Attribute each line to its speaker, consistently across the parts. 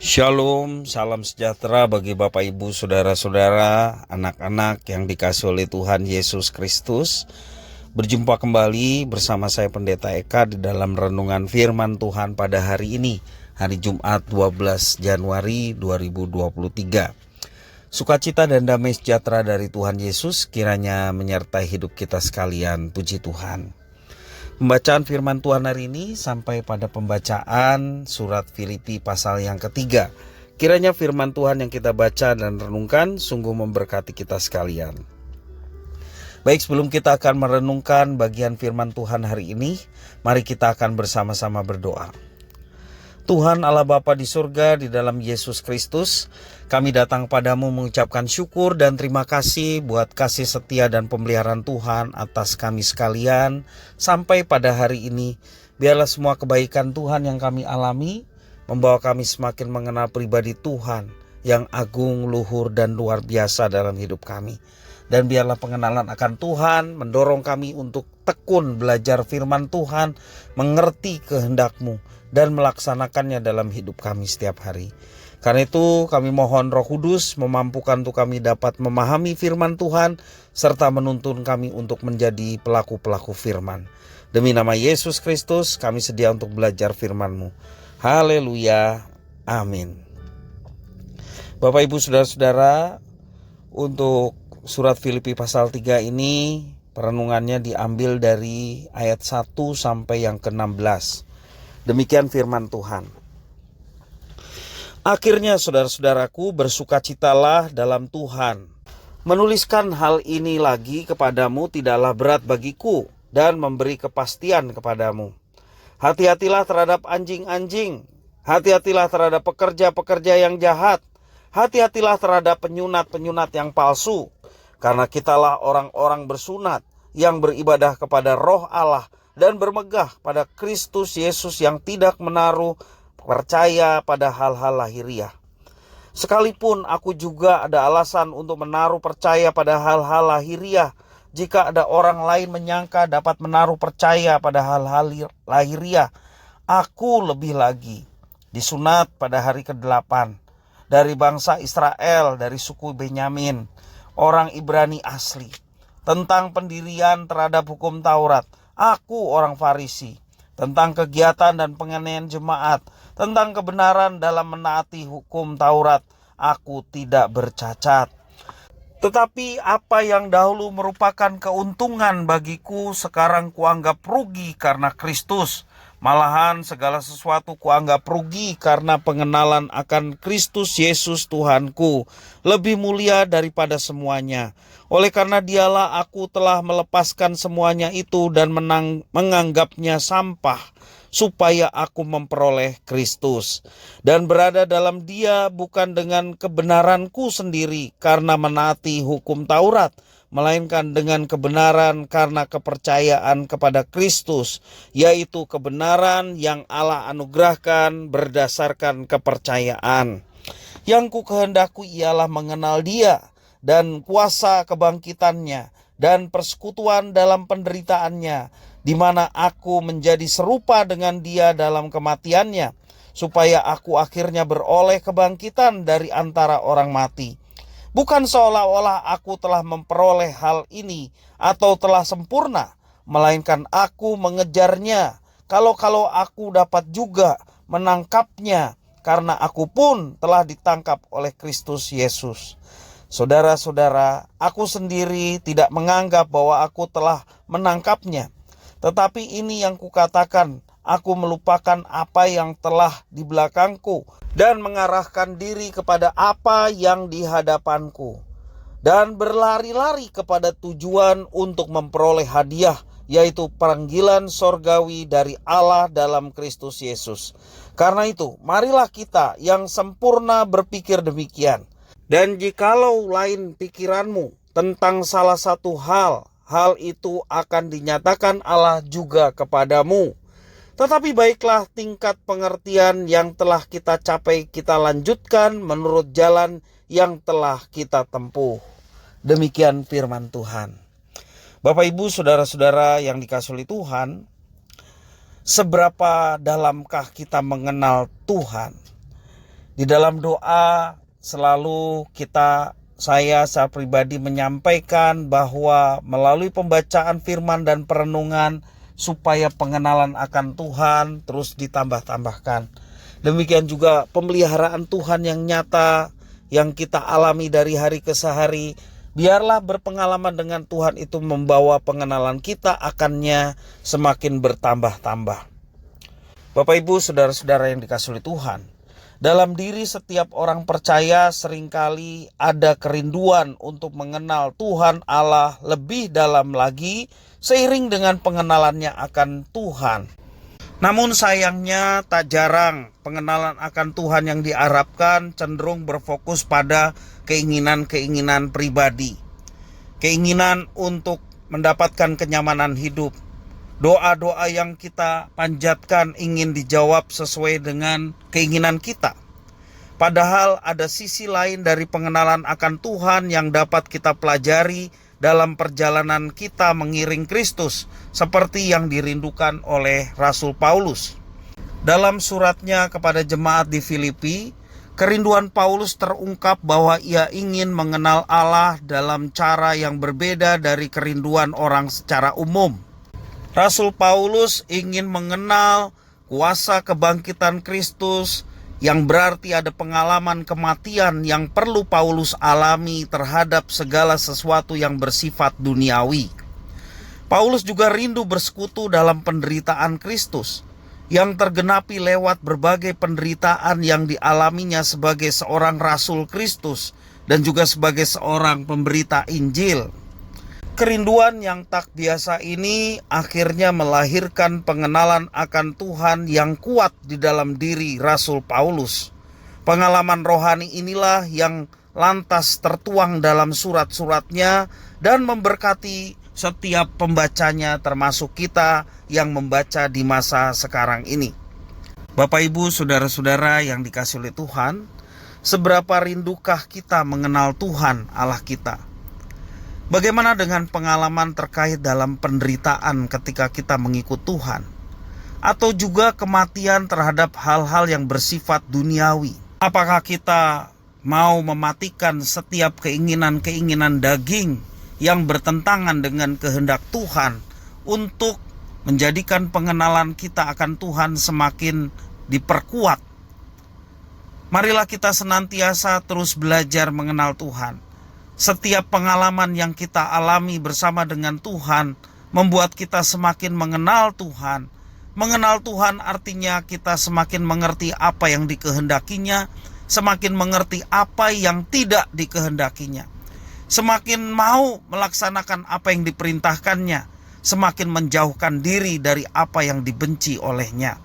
Speaker 1: Shalom, salam sejahtera bagi Bapak Ibu, saudara-saudara, anak-anak yang dikasihi oleh Tuhan Yesus Kristus. Berjumpa kembali bersama saya Pendeta Eka di dalam renungan firman Tuhan pada hari ini, hari Jumat 12 Januari 2023. Sukacita dan damai sejahtera dari Tuhan Yesus kiranya menyertai hidup kita sekalian, puji Tuhan. Pembacaan firman Tuhan hari ini sampai pada pembacaan surat Filipi pasal yang ketiga. Kiranya firman Tuhan yang kita baca dan renungkan sungguh memberkati kita sekalian. Baik, sebelum kita akan merenungkan bagian firman Tuhan hari ini, mari kita akan bersama-sama berdoa. Tuhan Allah Bapa di surga, di dalam Yesus Kristus, kami datang padamu mengucapkan syukur dan terima kasih buat kasih setia dan pemeliharaan Tuhan atas kami sekalian sampai pada hari ini. Biarlah semua kebaikan Tuhan yang kami alami membawa kami semakin mengenal pribadi Tuhan yang agung, luhur, dan luar biasa dalam hidup kami. Dan biarlah pengenalan akan Tuhan mendorong kami untuk tekun belajar firman Tuhan, mengerti kehendak-Mu, dan melaksanakannya dalam hidup kami setiap hari. Karena itu kami mohon Roh Kudus memampukan untuk kami dapat memahami firman Tuhan, serta menuntun kami untuk menjadi pelaku-pelaku firman. Demi nama Yesus Kristus kami sedia untuk belajar firman-Mu. Haleluya, amin. Bapak Ibu saudara-saudara, untuk surat Filipi pasal 3 ini perenungannya diambil dari ayat 1 sampai yang ke-16. Demikian firman Tuhan. Akhirnya saudara-saudaraku, bersukacitalah dalam Tuhan. Menuliskan hal ini lagi kepadamu tidaklah berat bagiku dan memberi kepastian kepadamu. Hati-hatilah terhadap anjing-anjing. Hati-hatilah terhadap pekerja-pekerja yang jahat. Hati-hatilah terhadap penyunat-penyunat yang palsu. Karena kitalah orang-orang bersunat yang beribadah kepada Roh Allah dan bermegah pada Kristus Yesus yang tidak menaruh percaya pada hal-hal lahiriah. Sekalipun aku juga ada alasan untuk menaruh percaya pada hal-hal lahiriah, jika ada orang lain menyangka dapat menaruh percaya pada hal-hal lahiriah, aku lebih lagi disunat pada hari ke-8 dari bangsa Israel, dari suku Benyamin, orang Ibrani asli. Tentang pendirian terhadap hukum Taurat, aku orang Farisi. Tentang kegiatan dan penganiayaan jemaat, tentang kebenaran dalam menaati hukum Taurat, aku tidak bercacat. Tetapi apa yang dahulu merupakan keuntungan bagiku, sekarang kuanggap rugi karena Kristus. Malahan segala sesuatu kuanggap rugi karena pengenalan akan Kristus Yesus Tuhanku lebih mulia daripada semuanya. Oleh karena dialah aku telah melepaskan semuanya itu dan menganggapnya sampah, supaya aku memperoleh Kristus dan berada dalam Dia bukan dengan kebenaranku sendiri karena menaati hukum Taurat, melainkan dengan kebenaran karena kepercayaan kepada Kristus, yaitu kebenaran yang Allah anugerahkan berdasarkan kepercayaan. Yang ku kehendaki ialah mengenal Dia dan kuasa kebangkitannya dan persekutuan dalam penderitaannya, di mana aku menjadi serupa dengan Dia dalam kematiannya, supaya aku akhirnya beroleh kebangkitan dari antara orang mati. Bukan seolah-olah aku telah memperoleh hal ini atau telah sempurna, melainkan aku mengejarnya, kalau aku dapat juga menangkapnya, karena aku pun telah ditangkap oleh Kristus Yesus. Saudara-saudara, aku sendiri tidak menganggap bahwa aku telah menangkapnya. Tetapi ini yang kukatakan, aku melupakan apa yang telah di belakangku dan mengarahkan diri kepada apa yang di hadapanku, dan berlari-lari kepada tujuan untuk memperoleh hadiah, yaitu panggilan sorgawi dari Allah dalam Kristus Yesus. Karena itu, marilah kita yang sempurna berpikir demikian. Dan jikalau lain pikiranmu tentang salah satu hal itu akan dinyatakan Allah juga kepadamu. Tetapi baiklah tingkat pengertian yang telah kita capai kita lanjutkan menurut jalan yang telah kita tempuh. Demikian firman Tuhan. Bapak Ibu saudara-saudara yang dikasihi Tuhan, seberapa dalamkah kita mengenal Tuhan? Di dalam doa selalu saya secara pribadi menyampaikan bahwa melalui pembacaan firman dan perenungan supaya pengenalan akan Tuhan terus ditambah-tambahkan. Demikian juga pemeliharaan Tuhan yang nyata yang kita alami dari hari ke hari. Biarlah berpengalaman dengan Tuhan itu membawa pengenalan kita akannya semakin bertambah-tambah. Bapak Ibu, saudara-saudara yang dikasihi oleh Tuhan, dalam diri setiap orang percaya seringkali ada kerinduan untuk mengenal Tuhan Allah lebih dalam lagi seiring dengan pengenalannya akan Tuhan. Namun sayangnya tak jarang pengenalan akan Tuhan yang diharapkan cenderung berfokus pada keinginan-keinginan pribadi. Keinginan untuk mendapatkan kenyamanan hidup. Doa-doa yang kita panjatkan ingin dijawab sesuai dengan keinginan kita. Padahal ada sisi lain dari pengenalan akan Tuhan yang dapat kita pelajari dalam perjalanan kita mengiring Kristus, seperti yang dirindukan oleh Rasul Paulus. Dalam suratnya kepada jemaat di Filipi, kerinduan Paulus terungkap bahwa ia ingin mengenal Allah dalam cara yang berbeda dari kerinduan orang secara umum. Rasul Paulus ingin mengenal kuasa kebangkitan Kristus, yang berarti ada pengalaman kematian yang perlu Paulus alami terhadap segala sesuatu yang bersifat duniawi. Paulus juga rindu bersekutu dalam penderitaan Kristus, yang tergenapi lewat berbagai penderitaan yang dialaminya sebagai seorang rasul Kristus dan juga sebagai seorang pemberita Injil. Kerinduan yang tak biasa ini akhirnya melahirkan pengenalan akan Tuhan yang kuat di dalam diri Rasul Paulus. Pengalaman rohani inilah yang lantas tertuang dalam surat-suratnya dan memberkati setiap pembacanya, termasuk kita yang membaca di masa sekarang ini. Bapak Ibu, saudara-saudara yang dikasihi oleh Tuhan, seberapa rindukah kita mengenal Tuhan Allah kita? Bagaimana dengan pengalaman terkait dalam penderitaan ketika kita mengikut Tuhan? Atau juga kematian terhadap hal-hal yang bersifat duniawi? Apakah kita mau mematikan setiap keinginan-keinginan daging yang bertentangan dengan kehendak Tuhan untuk menjadikan pengenalan kita akan Tuhan semakin diperkuat? Marilah kita senantiasa terus belajar mengenal Tuhan. Setiap pengalaman yang kita alami bersama dengan Tuhan membuat kita semakin mengenal Tuhan. Mengenal Tuhan artinya kita semakin mengerti apa yang dikehendakinya, semakin mengerti apa yang tidak dikehendakinya. Semakin mau melaksanakan apa yang diperintahkannya, semakin menjauhkan diri dari apa yang dibenci olehnya.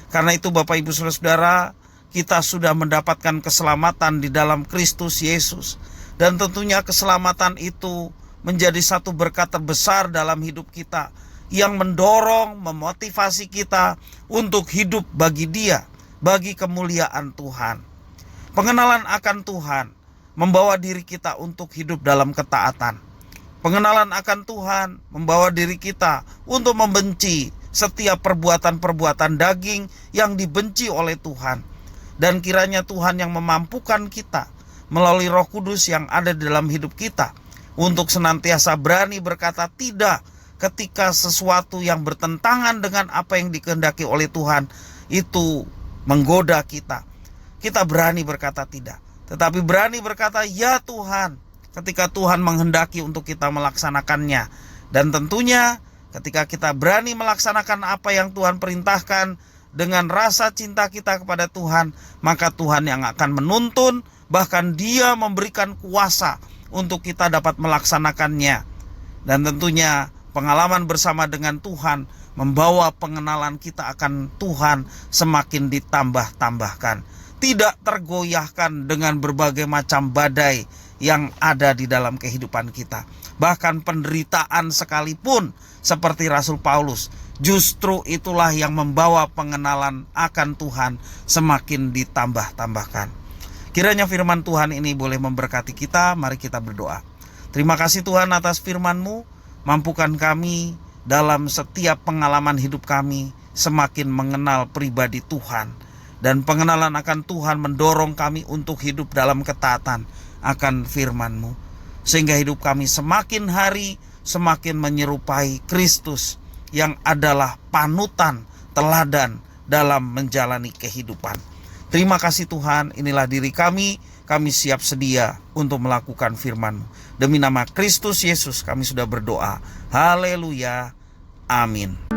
Speaker 1: Karena itu Bapak Ibu Saudara, kita sudah mendapatkan keselamatan di dalam Kristus Yesus. Dan tentunya keselamatan itu menjadi satu berkat terbesar dalam hidup kita, yang mendorong, memotivasi kita untuk hidup bagi Dia, bagi kemuliaan Tuhan. Pengenalan akan Tuhan membawa diri kita untuk hidup dalam ketaatan. Pengenalan akan Tuhan membawa diri kita untuk membenci setiap perbuatan-perbuatan daging yang dibenci oleh Tuhan. Dan kiranya Tuhan yang memampukan kita melalui Roh Kudus yang ada di dalam hidup kita untuk senantiasa berani berkata tidak ketika sesuatu yang bertentangan dengan apa yang dikehendaki oleh Tuhan itu menggoda kita. Kita berani berkata tidak, tetapi berani berkata ya Tuhan ketika Tuhan menghendaki untuk kita melaksanakannya. Dan tentunya ketika kita berani melaksanakan apa yang Tuhan perintahkan dengan rasa cinta kita kepada Tuhan, maka Tuhan yang akan menuntun, bahkan Dia memberikan kuasa untuk kita dapat melaksanakannya. Dan tentunya pengalaman bersama dengan Tuhan membawa pengenalan kita akan Tuhan semakin ditambah-tambahkan, tidak tergoyahkan dengan berbagai macam badai yang ada di dalam kehidupan kita. Bahkan penderitaan sekalipun seperti Rasul Paulus, justru itulah yang membawa pengenalan akan Tuhan semakin ditambah-tambahkan. Kiranya firman Tuhan ini boleh memberkati kita. Mari kita berdoa. Terima kasih Tuhan atas firman-Mu. Mampukan kami dalam setiap pengalaman hidup kami semakin mengenal pribadi Tuhan. Dan pengenalan akan Tuhan mendorong kami untuk hidup dalam ketaatan akan firman-Mu, sehingga hidup kami semakin hari semakin menyerupai Kristus yang adalah panutan, teladan dalam menjalani kehidupan. Terima kasih Tuhan, inilah diri kami siap sedia untuk melakukan firman-Mu. Demi nama Kristus Yesus kami sudah berdoa. Haleluya. Amin.